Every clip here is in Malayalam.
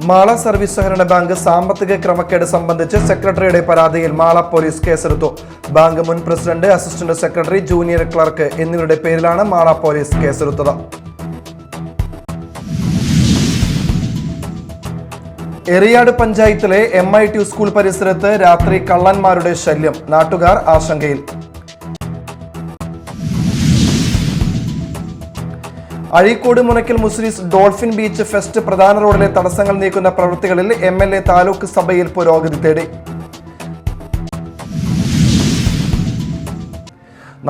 മാള സർവീസ് സഹകരണ ബാങ്ക് സാമ്പത്തിക ക്രമക്കേട് സംബന്ധിച്ച് സെക്രട്ടറിയുടെ പരാതിയിൽ മാള പോലീസ് കേസെടുത്തു. ബാങ്ക് മുൻ president, assistant secretary, junior clerk എന്നിവരുടെ പേരിലാണ് മാള പോലീസ് കേസെടുത്തത്. എറിയാട് പഞ്ചായത്തിലെ MIT സ്കൂൾ പരിസരത്ത് രാത്രി കള്ളന്മാരുടെ ശല്യം, നാട്ടുകാർ ആശങ്കയിൽ. Azhikode Munakkal മുസ്ലിസ് dolphin beach fest പ്രധാന റോഡിലെ തടസ്സങ്ങൾ നീക്കുന്ന പ്രവൃത്തികളിൽ MLA താലൂക്ക് സഭയിൽ പുരോഗതി തേടി.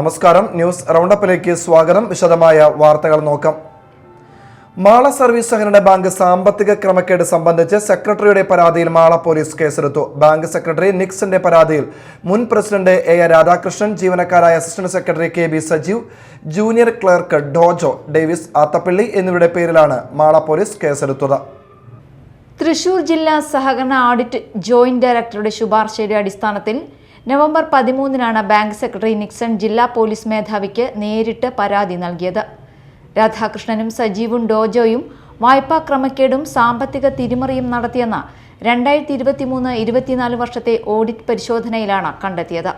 നമസ്കാരം, ന്യൂസ് റൗണ്ടപ്പിലേക്ക് സ്വാഗതം. വിശദമായ വാർത്തകൾ നോക്കാം. മാള സർവീസ് സഹകരണ ബാങ്ക് സാമ്പത്തിക ക്രമക്കേട് സംബന്ധിച്ച് സെക്രട്ടറിയുടെ പരാതിയിൽ മാള പോലീസ് കേസെടുത്തു. ബാങ്ക് സെക്രട്ടറി നിക്സന്റെ പരാതിയിൽ മുൻ പ്രസിഡന്റ് AR രാധാകൃഷ്ണൻ, ജീവനക്കാരായ assistant secretary KB Sajeev, junior clerk Dojo Davis Athappilly എന്നിവരുടെ പേരിലാണ് മാള പോലീസ് കേസെടുത്തത്. തൃശൂർ ജില്ലാ സഹകരണ ഓഡിറ്റ് ജോയിന്റ് ഡയറക്ടറുടെ ശുപാർശയുടെ അടിസ്ഥാനത്തിൽ നവംബർ 13-നാണ് ബാങ്ക് സെക്രട്ടറി നിക്സൺ ജില്ലാ പോലീസ് മേധാവിക്ക് നേരിട്ട് പരാതി നൽകിയത്. രാധാകൃഷ്ണനും സജീവും ഡോജോയും വായ്പാ ക്രമക്കേടും സാമ്പത്തിക തിരിമറിയും നടത്തിയെന്ന് 2023-24 വർഷത്തെ ഓഡിറ്റ് പരിശോധനയിലാണ് കണ്ടെത്തിയത്.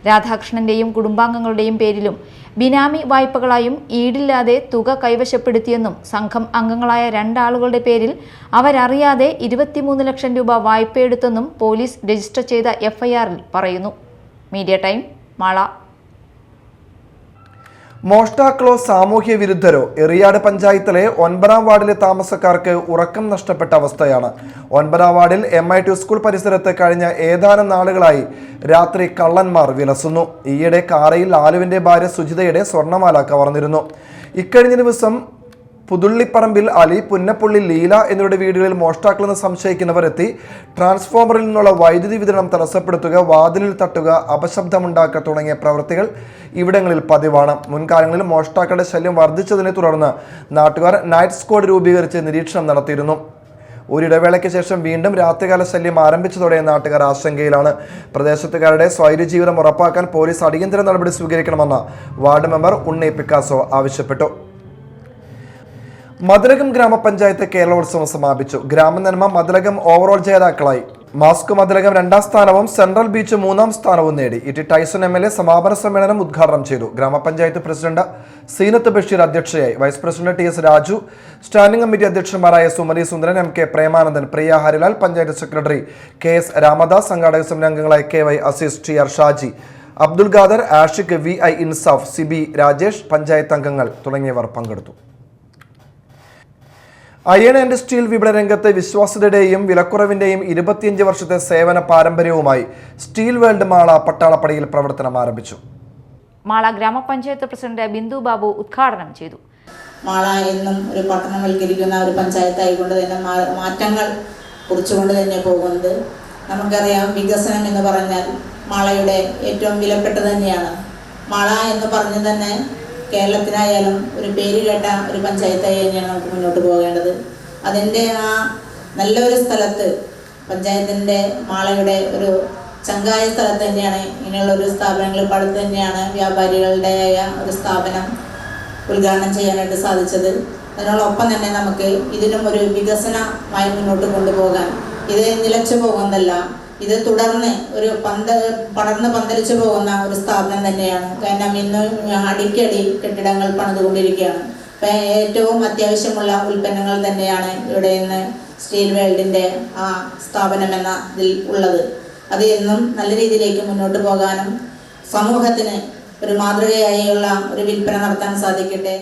രാധാകൃഷ്ണന്റെയും കുടുംബാംഗങ്ങളുടെയും പേരിലും ബിനാമി വായ്പകളായും ഈടില്ലാതെ തുക കൈവശപ്പെടുത്തിയെന്നും സംഘം അംഗങ്ങളായ 2 ആളുകളുടെ പേരിൽ അവരറിയാതെ 23 ലക്ഷം രൂപ വായ്പയെടുത്തെന്നും പോലീസ് രജിസ്റ്റർ ചെയ്ത FIR-ൽ പറയുന്നു. Media time, Mala. മോഷ്ടാക്കളോ സാമൂഹ്യ വിരുദ്ധരോ? എറിയാട് പഞ്ചായത്തിലെ 9-ാം വാർഡിലെ താമസക്കാർക്ക് ഉറക്കം നഷ്ടപ്പെട്ട അവസ്ഥയാണ്. 9-ാം വാർഡിൽ MIT സ്കൂൾ പരിസരത്ത് കഴിഞ്ഞ ഏതാനും നാളുകളായി രാത്രി കള്ളന്മാർ വിലസുന്നു. ഈയിടെ കാറയിൽ ലാലുവിന്റെ ഭാര്യ സുജിതയുടെ സ്വർണ്ണമാല കവർന്നിരുന്നു. ഇക്കഴിഞ്ഞ ദിവസം പുതുള്ളിപ്പറമ്പിൽ അലി, പുന്നപ്പുള്ളി ലീല എന്നിവരുടെ വീടുകളിൽ മോഷ്ടാക്കളെന്ന് സംശയിക്കുന്നവർ എത്തി ട്രാൻസ്ഫോമറിൽ നിന്നുള്ള വൈദ്യുതി വിതരണം തടസ്സപ്പെടുത്തുക, വാതിലിൽ തട്ടുക, അപശബ്ദമുണ്ടാക്കുക തുടങ്ങിയ പ്രവൃത്തികൾ ഇവിടങ്ങളിൽ പതിവാണ്. മുൻകാലങ്ങളിൽ മോഷ്ടാക്കളുടെ ശല്യം വർദ്ധിച്ചതിനെ തുടർന്ന് നാട്ടുകാർ നൈറ്റ് സ്ക്വാഡ് രൂപീകരിച്ച് നിരീക്ഷണം നടത്തിയിരുന്നു. ഒരിടവേളയ്ക്ക് ശേഷം വീണ്ടും രാത്രികാല ശല്യം ആരംഭിച്ചതോടെ നാട്ടുകാർ ആശങ്കയിലാണ്. പ്രദേശത്തുകാരുടെ സ്വൈര്യജീവിതം ഉറപ്പാക്കാൻ പോലീസ് അടിയന്തര നടപടി സ്വീകരിക്കണമെന്ന് വാർഡ് മെമ്പർ ഉണ്ണി പിക്കാസോ ആവശ്യപ്പെട്ടു. മതിലകം ഗ്രാമപഞ്ചായത്ത് കേരളോത്സവം സമാപിച്ചു. ഗ്രാമനന്മ മതിലകം ഓവറോൾ ജേതാക്കളായി. മാസ്കോ മതിലകം 2-ാം സ്ഥാനവും സെൻട്രൽ ബീച്ച് 3-ാം സ്ഥാനവും നേടി. ടി ടൈസൺ MLA സമാപന സമ്മേളനം ഉദ്ഘാടനം ചെയ്തു. ഗ്രാമപഞ്ചായത്ത് പ്രസിഡന്റ് സീനത്ത് ബഷീർ അധ്യക്ഷയായി. Vice president TS Raju, standing committee അധ്യക്ഷന്മാരായ Sumathi Sundaran, MK Premanandan, Priya Harilal, panchayat secretary KS Ramadas, സംഘാടക സമിതി അംഗങ്ങളായ KY Azeez, TR Shaji, Abdul Khader, Ashiq, VI Insaf, CB Rajesh, panchayat അംഗങ്ങൾ തുടങ്ങിയവർ പങ്കെടുത്തു. അയൺ ആൻഡ് സ്റ്റീൽ വിപണന രംഗത്ത് വിശ്വാസ്യതയുടെയും വിലക്കുറവിന്റെയും 25 വർഷത്തെ സേവന പാരമ്പര്യവുമായി സ്റ്റീൽ വേൾഡ് മാള പട്ടാളപ്പടിയിൽ പ്രവർത്തനം ആരംഭിച്ചു. മാള ഗ്രാമപഞ്ചായത്ത് പ്രസിഡന്റ് ബിന്ദു ബാബു ഉദ്ഘാടനം ചെയ്തു. മാള എന്നും ഒരു പട്ടണവൽക്കരിക്കുന്ന ഒരു പഞ്ചായത്തായിക്കൊണ്ട് തന്നെ മാറ്റങ്ങൾ കുറിച്ചുകൊണ്ട് തന്നെ പോകുന്നത് നമുക്കറിയാം. വികസനം എന്ന് പറഞ്ഞാൽ മാളയുടെ ഏറ്റവും വിലപ്പെട്ടത് തന്നെയാണ്. മാള എന്ന് പറഞ്ഞ് തന്നെ കേരളത്തിനായാലും ഒരു പേര് കേട്ട ഒരു പഞ്ചായത്തായി തന്നെയാണ് നമുക്ക് മുന്നോട്ട് പോകേണ്ടത്. അതിൻ്റെ ആ നല്ലൊരു സ്ഥലത്ത് പഞ്ചായത്തിൻ്റെ മാളയുടെ ഒരു ചങ്കായ സ്ഥലത്ത് തന്നെയാണ് ഇങ്ങനെയുള്ള ഒരു സ്ഥാപനങ്ങൾ പടുത്ത് തന്നെയാണ് വ്യാപാരികളുടെ ഒരു സ്ഥാപനം ഉദ്ഘാടനം ചെയ്യാനായിട്ട് സാധിച്ചത്. അതിനോടൊപ്പം തന്നെ നമുക്ക് ഇതിനും ഒരു വികസനമായി മുന്നോട്ട് കൊണ്ടുപോകാൻ, ഇത് നിലച്ചു പോകുന്നതല്ല, ഇത് തുടർന്ന് ഒരു പടർന്ന് പന്തലിച്ചു പോകുന്ന ഒരു സ്ഥാപനം തന്നെയാണ്. കാരണം ഇന്ന് അടിക്കടി കെട്ടിടങ്ങൾ പണിതുകൊണ്ടിരിക്കുകയാണ്. അപ്പം ഏറ്റവും അത്യാവശ്യമുള്ള ഉൽപ്പന്നങ്ങൾ തന്നെയാണ് ഇവിടെ ഇന്ന് സ്റ്റീൽ വേൾഡിൻ്റെ ആ സ്ഥാപനം എന്ന ഇതിൽ ഉള്ളത്. അത് എന്നും നല്ല രീതിയിലേക്ക് മുന്നോട്ട് പോകാനും സമൂഹത്തിന് ഒരു മാതൃകയായുള്ള ഒരു വിൽപ്പന നടത്താൻ സാധിക്കട്ടെ.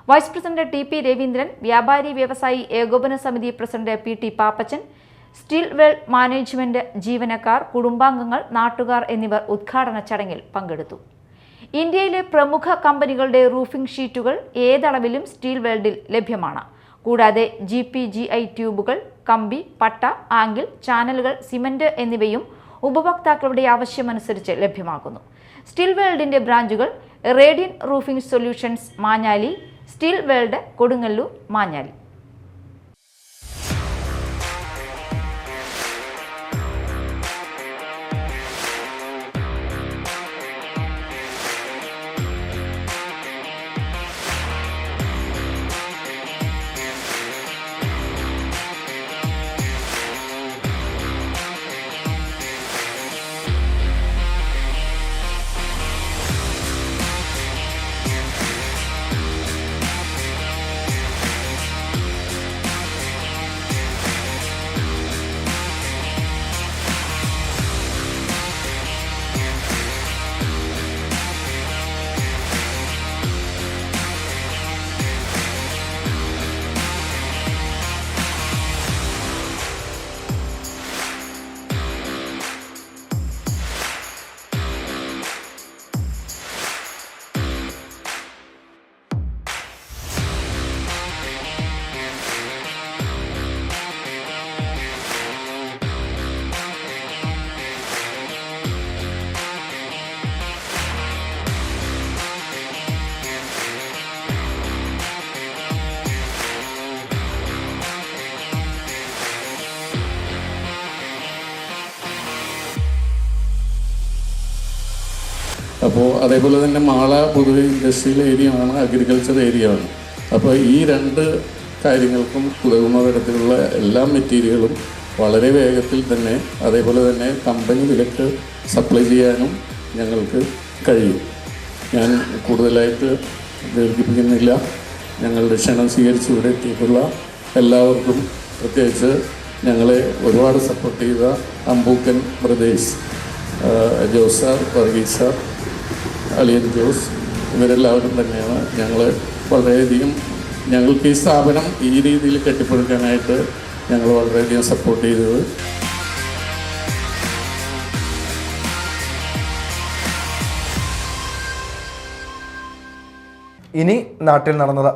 വൈസ് പ്രസിഡന്റ് TP രവീന്ദ്രൻ, വ്യാപാരി വ്യവസായി ഏകോപന സമിതി president PT Pappachan, steel world management ജീവനക്കാർ, കുടുംബാംഗങ്ങൾ, നാട്ടുകാർ എന്നിവർ ഉദ്ഘാടന ചടങ്ങിൽ പങ്കെടുത്തു. ഇന്ത്യയിലെ പ്രമുഖ കമ്പനികളുടെ റൂഫിംഗ് ഷീറ്റുകൾ ഏതളവിലും സ്റ്റീൽ വേൾഡിൽ ലഭ്യമാണ്. കൂടാതെ GPGI ട്യൂബുകൾ, കമ്പി, പട്ട, ആംഗിൾ, ചാനലുകൾ, സിമന്റ് എന്നിവയും ഉപഭോക്താക്കളുടെ ആവശ്യമനുസരിച്ച് ലഭ്യമാകുന്നു. സ്റ്റീൽ വേൾഡിന്റെ ബ്രാഞ്ചുകൾ radian roofing solutions Manjali, steel world Kodungallur, Manjali. അപ്പോൾ അതേപോലെ തന്നെ മാള പൊതുവെ ഇൻഡസ്ട്രിയൽ ഏരിയ ആണ്, അഗ്രികൾച്ചർ ഏരിയ ആണ്. അപ്പോൾ ഈ രണ്ട് കാര്യങ്ങൾക്കും ഉതകുന്ന തരത്തിലുള്ള എല്ലാ മെറ്റീരിയലും വളരെ വേഗത്തിൽ തന്നെ, അതേപോലെ തന്നെ കമ്പനി വിലക്ക് സപ്ലൈ ചെയ്യാനും ഞങ്ങൾക്ക് കഴിയും. ഞാൻ കൂടുതലായിട്ട് ദീർഘിപ്പിക്കുന്നില്ല. ഞങ്ങളുടെ ക്ഷണം സ്വീകരിച്ച് ഇവിടെ എത്തിയിട്ടുള്ള എല്ലാവർക്കും, പ്രത്യേകിച്ച് ഞങ്ങളെ ഒരുപാട് സപ്പോർട്ട് ചെയ്ത Ambookkan brothers, Jose sir, Varghese sir, Aliyan Jose, ഇവരെല്ലാവരും തന്നെയാണ് ഞങ്ങൾക്ക് ഈ സ്ഥാപനം ഈ രീതിയിൽ കെട്ടിപ്പടുക്കാനായിട്ട് ഞങ്ങൾ വളരെയധികം സപ്പോർട്ട് ചെയ്തത്. ഇനി നാട്ടിൽ നടന്നത്.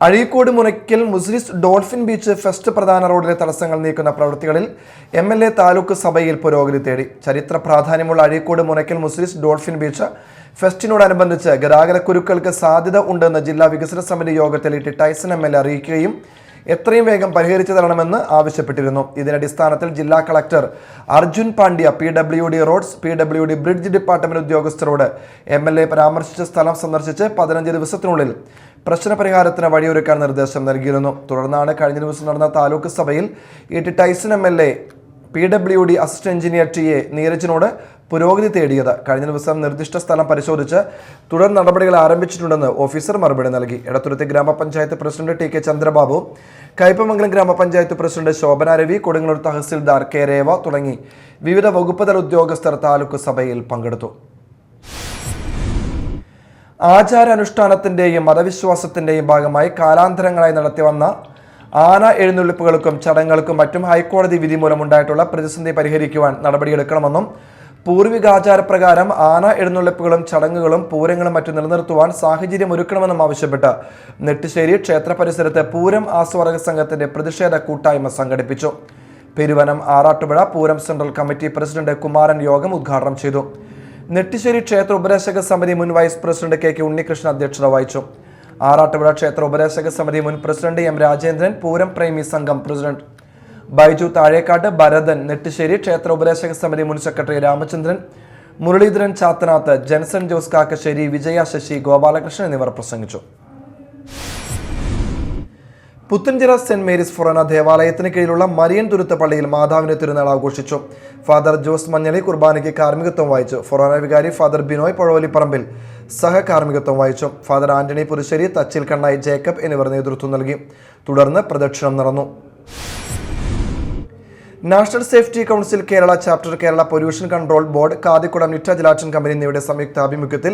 Azhikode Munakkal മുസ്ലിസ് dolphin beach fest പ്രധാന റോഡിലെ തടസ്സങ്ങൾ നീക്കുന്ന പ്രവൃത്തികളിൽ MLA താലൂക്ക് സഭയിൽ പുരോഗതി തേടി. ചരിത്ര പ്രാധാന്യമുള്ള അഴീക്കോട് മുനയ്ക്കൽ മുസ്ലിസ് ഡോൾഫിൻ ബീച്ച് ഫെസ്റ്റിനോടനുബന്ധിച്ച് ഗതാഗതക്കുരുക്കൾക്ക് സാധ്യത ഉണ്ടെന്ന് ജില്ലാ വികസന സമിതി യോഗത്തിൽ ടൈസൺ MLA അറിയിക്കുകയും എത്രയും വേഗം പരിഹരിച്ചു തരണമെന്ന് ആവശ്യപ്പെട്ടിരുന്നു. ഇതിനടിസ്ഥാനത്തിൽ ജില്ലാ collector Arjun Pandya PWD roads, PWD bridge department ഉദ്യോഗസ്ഥരോട് MLA പരാമർശിച്ച സ്ഥലം സന്ദർശിച്ച് 15 ദിവസത്തിനുള്ളിൽ പ്രശ്നപരിഹാരത്തിന് വഴിയൊരുക്കാൻ നിർദ്ദേശം നൽകിയിരുന്നു. തുടർന്നാണ് കഴിഞ്ഞ ദിവസം നടന്ന താലൂക്ക് സഭയിൽ Tyson MLA PWD assistant engineer TA നീരജിനോട് പുരോഗതി തേടിയത്. കഴിഞ്ഞ ദിവസം നിർദ്ദിഷ്ട സ്ഥലം പരിശോധിച്ച് തുടർ നടപടികൾ ആരംഭിച്ചിട്ടുണ്ടെന്ന് ഓഫീസർ മറുപടി നൽകി. എടത്തുരുത്തി ഗ്രാമപഞ്ചായത്ത് പ്രസിഡന്റ് TK ചന്ദ്രബാബു, കയ്പമംഗലം ഗ്രാമപഞ്ചായത്ത് പ്രസിഡന്റ് ശോഭന രവി, കൊടുങ്ങല്ലൂർ തഹസിൽദാർ K രേവ തുടങ്ങി വിവിധ വകുപ്പ് തല ഉദ്യോഗസ്ഥർ താലൂക്ക് സഭയിൽ പങ്കെടുത്തു. ആചാരാനുഷ്ഠാനത്തിന്റെയും മതവിശ്വാസത്തിന്റെയും ഭാഗമായി കാലാന്തരങ്ങളായി നടത്തിവന്ന ആന എഴുന്നള്ളിപ്പുകൾക്കും ചടങ്ങുകൾക്കും മറ്റും ഹൈക്കോടതി വിധി മൂലമുണ്ടായിട്ടുള്ള പ്രതിസന്ധി പരിഹരിക്കുവാൻ നടപടിയെടുക്കണമെന്നും പൂർവികാചാരപ്രകാരം ആന എഴുന്നള്ളിപ്പുകളും ചടങ്ങുകളും പൂരങ്ങളും മറ്റും നിലനിർത്തുവാൻ സാഹചര്യം ഒരുക്കണമെന്നും ആവശ്യപ്പെട്ട് നെട്ടിശ്ശേരി ക്ഷേത്ര പരിസരത്ത് പൂരം ആസ്വാദക സംഘത്തിന്റെ പ്രതിഷേധ കൂട്ടായ്മ സംഘടിപ്പിച്ചു. Peruvanam Arattupuzha Pooram central committee president Kumaran യോഗം ഉദ്ഘാടനം ചെയ്തു. നെട്ടിശ്ശേരി ക്ഷേത്ര ഉപദേശക സമിതി മുൻ വൈസ് പ്രസിഡന്റ് KK ഉണ്ണികൃഷ്ണൻ അധ്യക്ഷത വഹിച്ചു. ആറാട്ടുപുഴ ക്ഷേത്ര ഉപദേശക സമിതി മുൻ പ്രസിഡന്റ് M രാജേന്ദ്രൻ, പൂരം പ്രേമി സംഘം പ്രസിഡന്റ് ബൈജു താഴേക്കാട്, ഭരതൻ, നെട്ടിശ്ശേരി ക്ഷേത്ര ഉപദേശക സമിതി മുൻ സെക്രട്ടറി രാമചന്ദ്രൻ, മുരളീധരൻ ചാത്തനാത്ത്, ജൻസൺ ജോസ് കാക്കശ്ശേരി, വിജയ ശശി, ഗോപാലകൃഷ്ണൻ എന്നിവർ പ്രസംഗിച്ചു. പുത്തൻചിറ സെന്റ് മേരീസ് ഫൊറോന ദേവാലയത്തിന് കീഴിലുള്ള മരിയൻ തുരുത്ത് പള്ളിയിൽ മാതാവിന്റെ തിരുനാൾ ആഘോഷിച്ചു. ഫാദർ ജോസ് മഞ്ഞളി കുർബാനയ്ക്ക് കാർമ്മികത്വം വഹിച്ചു. ഫൊറോന വികാരി ഫാദർ ബിനോയ് പഴവലിപ്പറമ്പിൽ സഹകാർമ്മികത്വം വഹിച്ചു. ഫാദർ ആന്റണി പുരുശ്ശേരി, തച്ചിൽ കണ്ണായി ജേക്കബ് എന്നിവർ നേതൃത്വം നൽകി. തുടർന്ന് പ്രദക്ഷിണം നടന്നു. National safety council Kerala chapter, Kerala pollution control board, Kathikudam Nitta gelatin company എന്നിവയുടെ സംയുക്ത ആഭിമുഖ്യത്തിൽ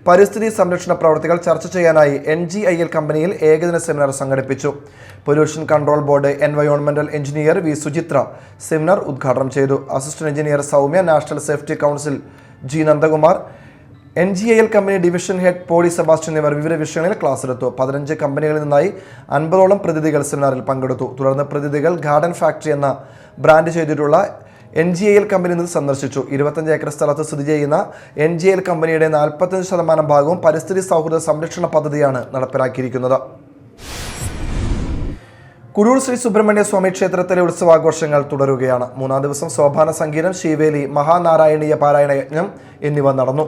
പരിസ്ഥിതി സംരക്ഷണ പ്രവർത്തികൾ ചർച്ച ചെയ്യാനായി NGIL കമ്പനിയിൽ ഏകദിന സെമിനാർ സംഘടിപ്പിച്ചു. പൊല്യൂഷൻ കൺട്രോൾ ബോർഡ് എൻവയോൺമെന്റൽ എഞ്ചിനീയർ V സുചിത്ര സെമിനാർ ഉദ്ഘാടനം ചെയ്തു. Assistant engineer Soumya, national safety council G Nandakumar, NGIL company division head Poly Sebastian എന്നിവർ വിവിധ വിഷയങ്ങളിൽ ക്ലാസ് എടുത്തു. 15 കമ്പനികളിൽ നിന്നായി 50ഓളം പ്രതിനിധികൾ സെമിനാറിൽ പങ്കെടുത്തു. തുടർന്ന് പ്രതിനിധികൾ ഗാർഡൻ ഫാക്ടറി എന്ന ബ്രാൻഡ് ചെയ്തിട്ടുള്ള NGIL കമ്പനി സന്ദർശിച്ചു. 25 ഏക്കർ സ്ഥലത്ത് സ്ഥിതി ചെയ്യുന്ന NGIL കമ്പനിയുടെ 45% ഭാഗവും പരിസ്ഥിതി സൗഹൃദ സംരക്ഷണ പദ്ധതിയാണ് നടപ്പിലാക്കിയിരിക്കുന്നത്. കുരൂർ ശ്രീ സുബ്രഹ്മണ്യ സ്വാമി ക്ഷേത്രത്തിലെ ഉത്സവാഘോഷങ്ങൾ തുടരുകയാണ്. 3-ാം ദിവസം സോപാന സംഗീതം, ശീവേലി, മഹാനാരായണീയ പാരായണ യജ്ഞം എന്നിവ നടന്നു.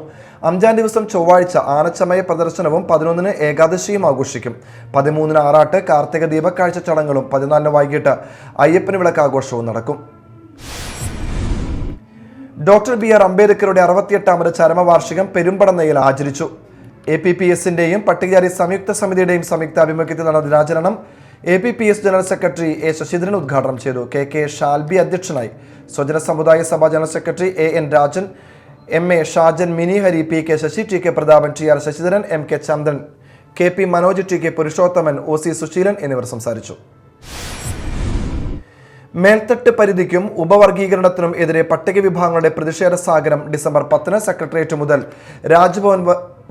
5-ാം ദിവസം ചൊവ്വാഴ്ച ആനച്ചമയ പ്രദർശനവും 11-ന് ഏകാദശിയും ആഘോഷിക്കും. 13-ന് ആറാട്ട്, കാർത്തിക ദീപക്കാഴ്ച ചടങ്ങുകളും 14-ന് വൈകിട്ട് അയ്യപ്പന് വിളക്കാഘോഷവും നടക്കും. ഡോക്ടർ BR അംബേദ്കറുടെ 68ാമത് ചരമവാർഷികം പെരുമ്പടന്നയിൽ ആചരിച്ചു. APPS-ന്റെയും പട്ടികജാതി സംയുക്ത സമിതിയുടെയും സംയുക്താഭിമുഖ്യത്തിൽ നടന്ന ദിനാചരണം APPS general secretary A Sasidharan ഉദ്ഘാടനം ചെയ്തു. KK ഷാൽബി അധ്യക്ഷനായി. Swajana Samudaya Sabha general secretary AN Rajan, MA Shajan, Mini Hari, PK Sasi, TK Prathapan, TR Sasidharan, MK Chandran, KP Manoj, TK Purushothaman, OC Suseelan എന്നിവർ സംസാരിച്ചു. മേൽത്തട്ട് പരിധിക്കും ഉപവർഗീകരണത്തിനും എതിരെ പട്ടിക വിഭാഗങ്ങളുടെ പ്രതിഷേധ സാഗരം ഡിസംബർ 10-ന് സെക്രട്ടേറിയറ്റ് മുതൽ രാജ്ഭവൻ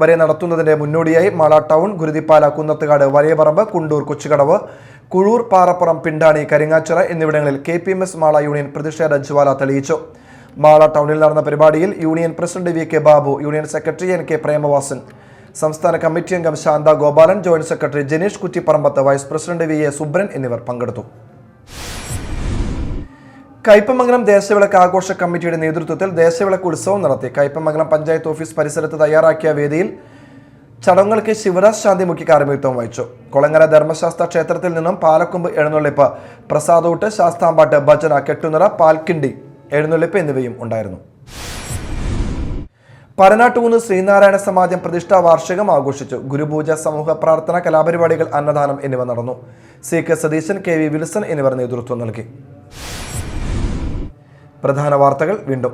വരെ നടത്തുന്നതിന്റെ മുന്നോടിയായി മാള ടൗൺ, ഗുരുതിപ്പാല, കുന്നത്തുകാട്, വലിയപറമ്പ്, കുണ്ടൂർ, കൊച്ചുകടവ്, കുഴൂർ, പാറപ്പുറം, പിണ്ടാണി, കരിങ്ങാച്ചിറ എന്നിവിടങ്ങളിൽ KPMS മാള യൂണിയൻ പ്രതിഷേധ ജ്വാല തെളിയിച്ചു. മാള ടൗണിൽ നടന്ന പരിപാടിയിൽ union president VK Babu, union secretary NK Premavasan, സംസ്ഥാന കമ്മിറ്റി അംഗം Shantha Gopalan, joint secretary Janeesh Kuttipparambath, vice president VA Subran എന്നിവർ പങ്കെടുത്തു. കയ്പമംഗലം ദേശവിളക്ക് ആഘോഷ കമ്മിറ്റിയുടെ നേതൃത്വത്തിൽ ദേശവിളക്ക് ഉത്സവം നടത്തി. കയ്പമംഗലം പഞ്ചായത്ത് ഓഫീസ് പരിസരത്ത് തയ്യാറാക്കിയ വേദിയിൽ ചടങ്ങുകൾക്ക് ശിവരാജ് ശാന്തി മുഖ്യ കാർമ്മികത്വം വഹിച്ചു. കൊളങ്ങര ധർമ്മശാസ്ത്ര ക്ഷേത്രത്തിൽ നിന്നും പാലക്കൊമ്പ് എഴുന്നള്ളിപ്പ്, പ്രസാദൂട്ട്, ശാസ്താംപാട്ട്, ഭജന, കെട്ടുനിറ, പാൽക്കിണ്ടി എഴുന്നള്ളിപ്പ് എന്നിവയും ഉണ്ടായിരുന്നു. പരനാട്ടുകുന്ന് ശ്രീനാരായണ സമാജം പ്രതിഷ്ഠാ വാർഷികം ആഘോഷിച്ചു. ഗുരുപൂജ, സമൂഹ പ്രാർത്ഥന, കലാപരിപാടികൾ, അന്നദാനം എന്നിവ നടന്നു. CK സതീശൻ, KV വിൽസൺ എന്നിവർ നേതൃത്വം നൽകി. പ്രധാന വാർത്തകൾ വീണ്ടും.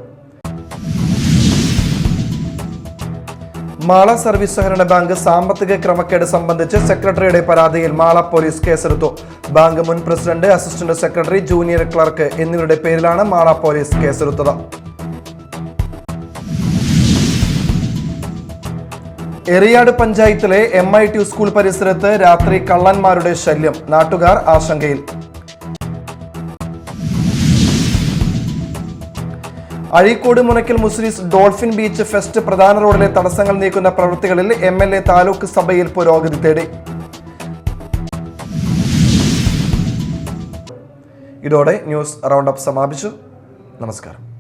മാള സർവീസ് സഹകരണ ബാങ്ക് സാമ്പത്തിക ക്രമക്കേട് സംബന്ധിച്ച് സെക്രട്ടറിയുടെ പരാതിയിൽ മാള പോലീസ് കേസെടുത്തു. ബാങ്ക് മുൻ president, assistant secretary, junior clerk എന്നിവരുടെ പേരിലാണ് മാള പോലീസ് കേസെടുത്തത്. എറിയാട് പഞ്ചായത്തിലെ MIT സ്കൂൾ പരിസരത്ത് രാത്രി കള്ളന്മാരുടെ ശല്യം, നാട്ടുകാർ ആശങ്കയിൽ. Azhikode Munakkal മുസ്ലിസ് dolphin beach fest പ്രധാന റോഡിലെ തടസ്സങ്ങൾ നീക്കുന്ന പ്രവൃത്തികളിൽ MLA താലൂക്ക് സഭയിൽ പുരോഗതി തേടി. ഇതോടെ ന്യൂസ് റൗണ്ട് അപ്പ് സമാപിച്ചു. നമസ്കാരം.